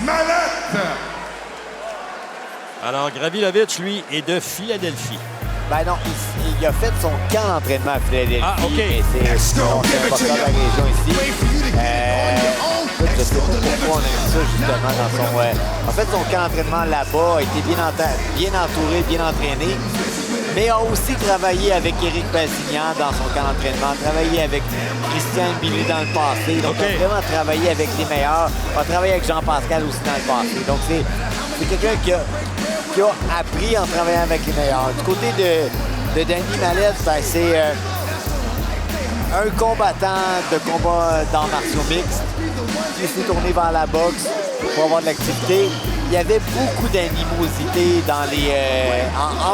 Mallette. Alors, Gravilovich, lui, est de Philadelphie. Ben non, il a fait son camp d'entraînement à Philadelphie. Ah, OK. Mais c'est un boxeur de la région ici. Je sais pas pourquoi on aime ça, justement, dans son... en fait, son camp d'entraînement là-bas a été bien entouré, bien entraîné. Mais a aussi travaillé avec Éric Bazignan dans son camp d'entraînement, travaillé avec Christian Billy dans le passé. Donc, OK. a vraiment travaillé avec les meilleurs. A travaillé avec Jean-Pascal aussi dans le passé. Donc, c'est quelqu'un qui a appris en travaillant avec les meilleurs. Du côté de Danny Mallette, ben, c'est un combattant de combat d'arts martiaux mixtes qui s'est tourné vers la boxe pour avoir de l'activité. Il y avait beaucoup d'animosité dans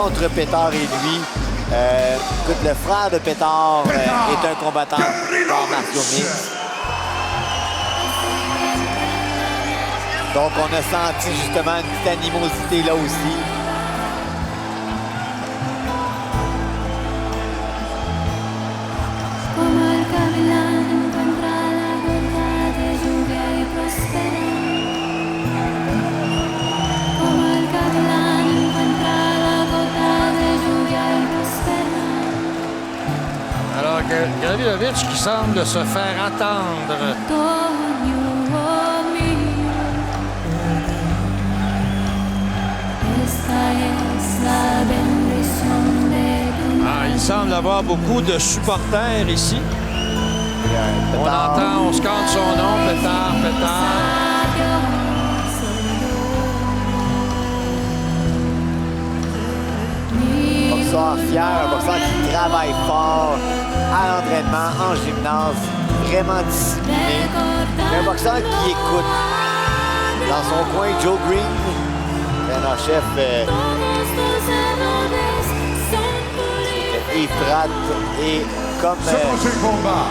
entre Pétard et lui. Écoute, le frère de Pétard est un combattant d'arts martiaux mixtes. Donc, on a senti justement une petite animosité là aussi. Alors, Gravilovich qui semble se faire attendre. Ah, il semble avoir beaucoup de supporters ici. On entend, on scande son nom, Pétard, Pétard. Boxeur fier, un boxeur qui travaille fort à l'entraînement, en gymnase, vraiment discipliné. Un boxeur qui écoute. Dans son coin, Joe Green, entraîneur-chef Yves Pratt et comme Ce prochain combat,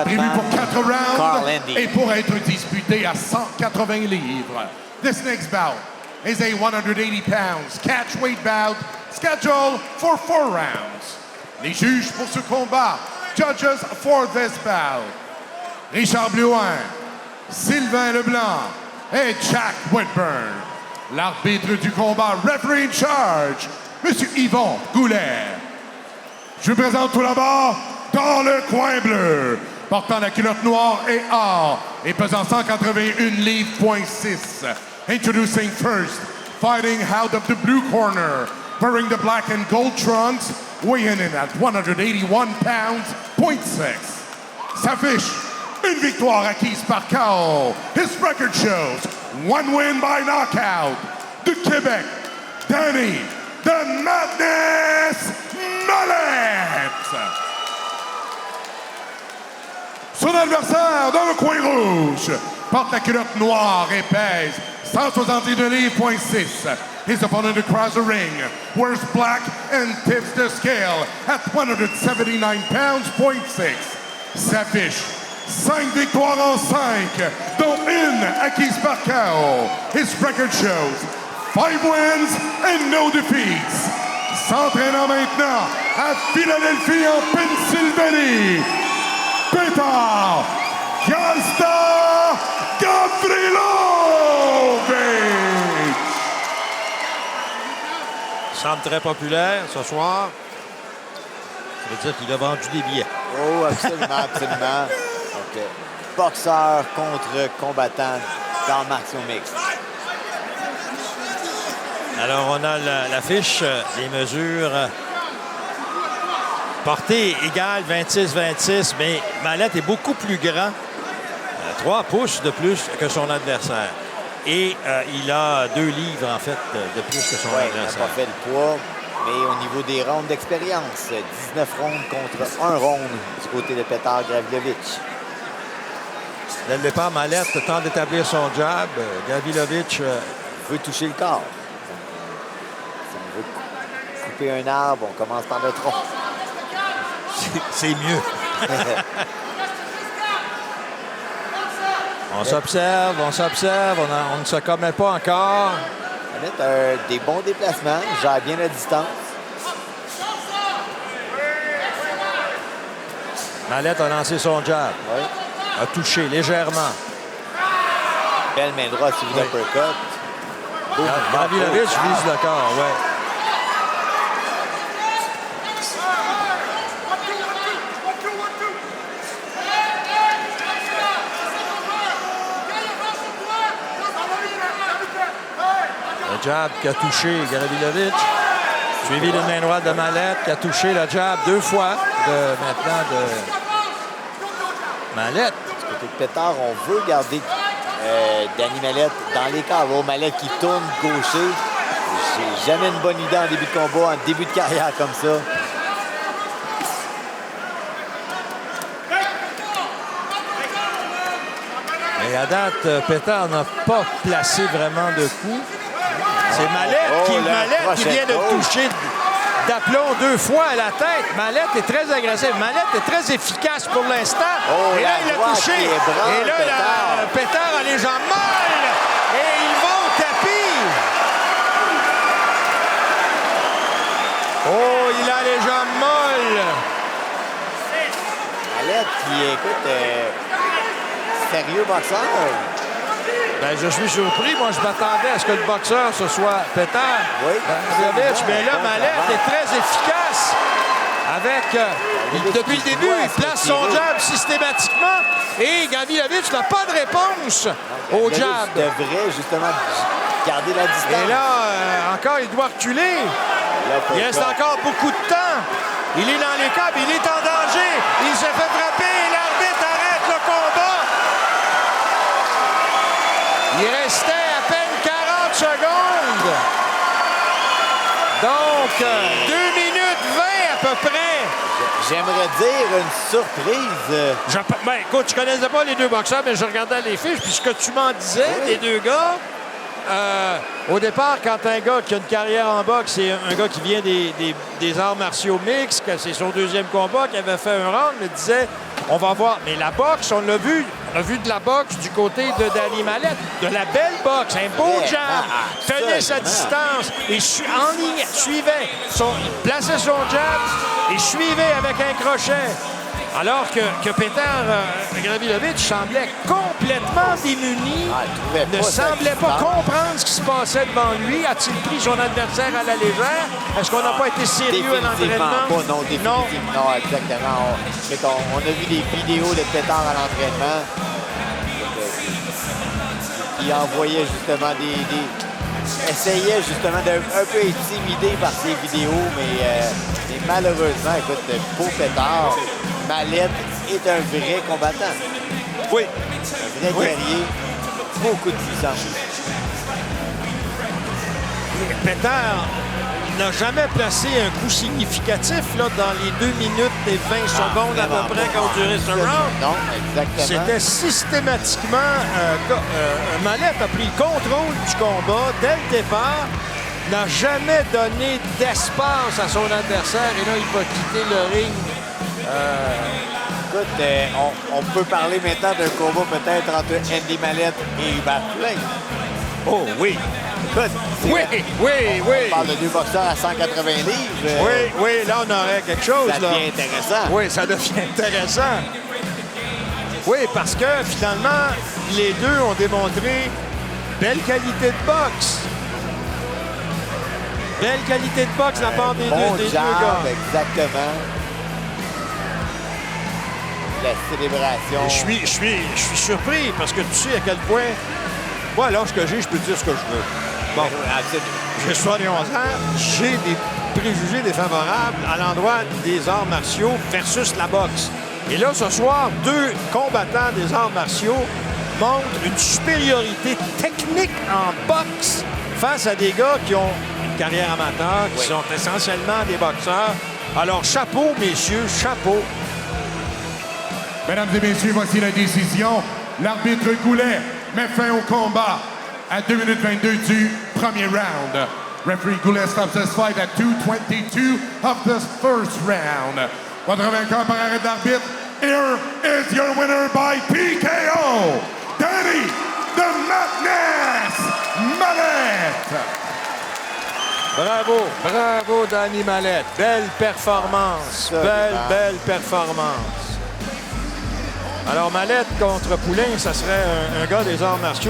prévu Cotman, pour 4 rounds Carl Landy. et pour être disputé à 180 livres. This next bout is a 180 pounds catchweight bout scheduled for 4 rounds. Les juges pour ce combat, judges for this bout, Richard Blouin, Sylvain Leblanc et Jack Whitburn. L'arbitre du combat, referee in charge, M. Yvon Goulet. Je vous présente tout d'abord dans le coin bleu, portant la culotte noire et or et pesant 181 livres, .6. Introducing first, fighting out of the blue corner, wearing the black and gold trunks, weighing in at 181 pounds, .6. S'affiche une victoire acquise par KO. His record shows 1 win by knockout. De Québec, Danny the Madness Mallette. Son adversaire dans le coin rouge porte la culotte noire et pèse 162 livres, .6. His opponent across the ring wears black and tips the scale at 179 pounds, .6. S'affiche 5 victoires en 5, dont une acquise par KO. His record shows 5 wins and no defeats. S'entraînant maintenant à Philadelphie, en Pennsylvanie, Pétard Gasta Gavrilovic. Semble très populaire ce soir. Ça veut dire qu'il a vendu des billets. Oh, absolument, absolument. OK. Boxeur contre combattant dans martiaux mixtes. Alors, on a l'affiche, les mesures. Portée égale 26-26, mais Mallette est beaucoup plus grand. 3 pouces de plus que son adversaire. Et il a 2 livres, en fait, de plus que son adversaire. Il n'a pas fait le poids, mais au niveau des rondes d'expérience, 19 rondes contre 1 ronde du côté de Pétard Gravilovich. Dès le départ, Mallette tente d'établir son jab. Gravilovich veut toucher le corps. Si on veut couper un arbre, on commence par le tronc. C'est mieux. On s'observe, on ne se commet pas encore. Mallette a des bons déplacements, gère bien la distance. Mallette a lancé son jab. Oui. A touché légèrement. Belle main droite suivie d'uppercut. Gavrilovic vise le corps, ouais. Le jab qui a touché Gavrilovic. Suivi d'une main droite de Mallette qui a touché le jab 2 fois maintenant de Mallette. Du côté de Pétard, on veut garder Danny Mallette dans les carreaux. Mallette qui tourne gaucher. J'ai jamais une bonne idée en début de combat, en début de carrière comme ça. Et à date, Pétard n'a pas placé vraiment de coup. C'est Mallette qui vient de toucher d'aplomb 2 fois à la tête. Mallette est très agressif. Mallette est très efficace pour l'instant. Oh, et là, il a touché. Et là, Pétard a les jambes molles. Et il va au tapis. Oh, il a les jambes molles. Mallette qui, écoute, sérieux boxeur. Ben, je suis surpris. Moi, je m'attendais à ce que le boxeur, ce soit Pétard. Oui. Mais là, Mallette est très efficace. Depuis le début, il place son jab systématiquement. Et Gavrilovic n'a pas de réponse au jab. Il devrait justement garder la distance. Et là, encore, il doit reculer. Il reste encore beaucoup de temps. Il est dans les câbles, il est en danger. Il se fait frapper et l'arbitre arrête le combat. Il restait à peine 40 secondes. Donc, 2 minutes 20 à peu près. J'aimerais dire une surprise. Ben, écoute, je connaissais pas les deux boxeurs, mais je regardais les fiches. Puis ce que tu m'en disais, les deux gars, au départ, quand un gars qui a une carrière en boxe, c'est un gars qui vient des arts martiaux mixtes, que c'est son 2e combat, qui avait fait un round, me disait, on va voir. Mais la boxe, on l'a vu. On a vu de la boxe du côté de Danny Mallette. De la belle boxe, un beau jab. Tenait sa distance. Et en ligne, suivait. Il plaçait son jab et suivait avec un crochet. Alors que Pétard Gavrilovic semblait complètement démuni, ne semblait pas comprendre ce qui se passait devant lui. A-t-il pris son adversaire à la légère? Est-ce qu'on n'a pas été sérieux à l'entraînement? Non, définitivement. Non, exactement. On a vu des vidéos de Pétard à l'entraînement qui envoyait justement essayait justement d'un peu intimider par ses vidéos, mais malheureusement, écoute, pour Pétard, Mallette est un vrai combattant. Oui. Un vrai guerrier. Beaucoup de puissance. Pétard n'a jamais placé un coup significatif là, dans les 2 minutes et 20 secondes à peu près qu'a duré ce round. Non, exactement. C'était systématiquement... Mallette a pris le contrôle du combat dès le départ, n'a jamais donné d'espace à son adversaire et là, il va quitter le ring. Écoute, on peut parler maintenant d'un combat peut-être entre Andy Mallette et Hubert Poulain. Oh oui! Écoute, Oui. On parle de 2 boxeurs à 180 livres. Oui, là, on aurait quelque chose. Ça devient intéressant. Oui, ça devient intéressant. Oui, parce que finalement, les deux ont démontré belle qualité de boxe. Belle qualité de boxe de la part des deux gars. Exactement. La célébration. Je suis surpris parce que tu sais à quel point, moi, à l'âge que j'ai, je peux dire ce que je veux. Bon, j'ai 71 ans, j'ai des préjugés défavorables à l'endroit des arts martiaux versus la boxe. Et là, ce soir, 2 combattants des arts martiaux montrent une supériorité technique en boxe face à des gars qui ont une carrière amateur, qui sont essentiellement des boxeurs. Alors, chapeau, messieurs, chapeau. Mesdames et messieurs, voici la décision. L'arbitre Goulet met fin au combat à 2 minutes 22 du premier round. Referee Goulet stops this fight at 2:22 of the first round. Votre vainqueur par arrêt d'arbitre, here is your winner by PKO, Danny the Madness Mallette. Bravo, Danny Mallette. Belle performance. Belle performance. Alors, Mallette contre Poulain, ça serait un gars des arts martiaux.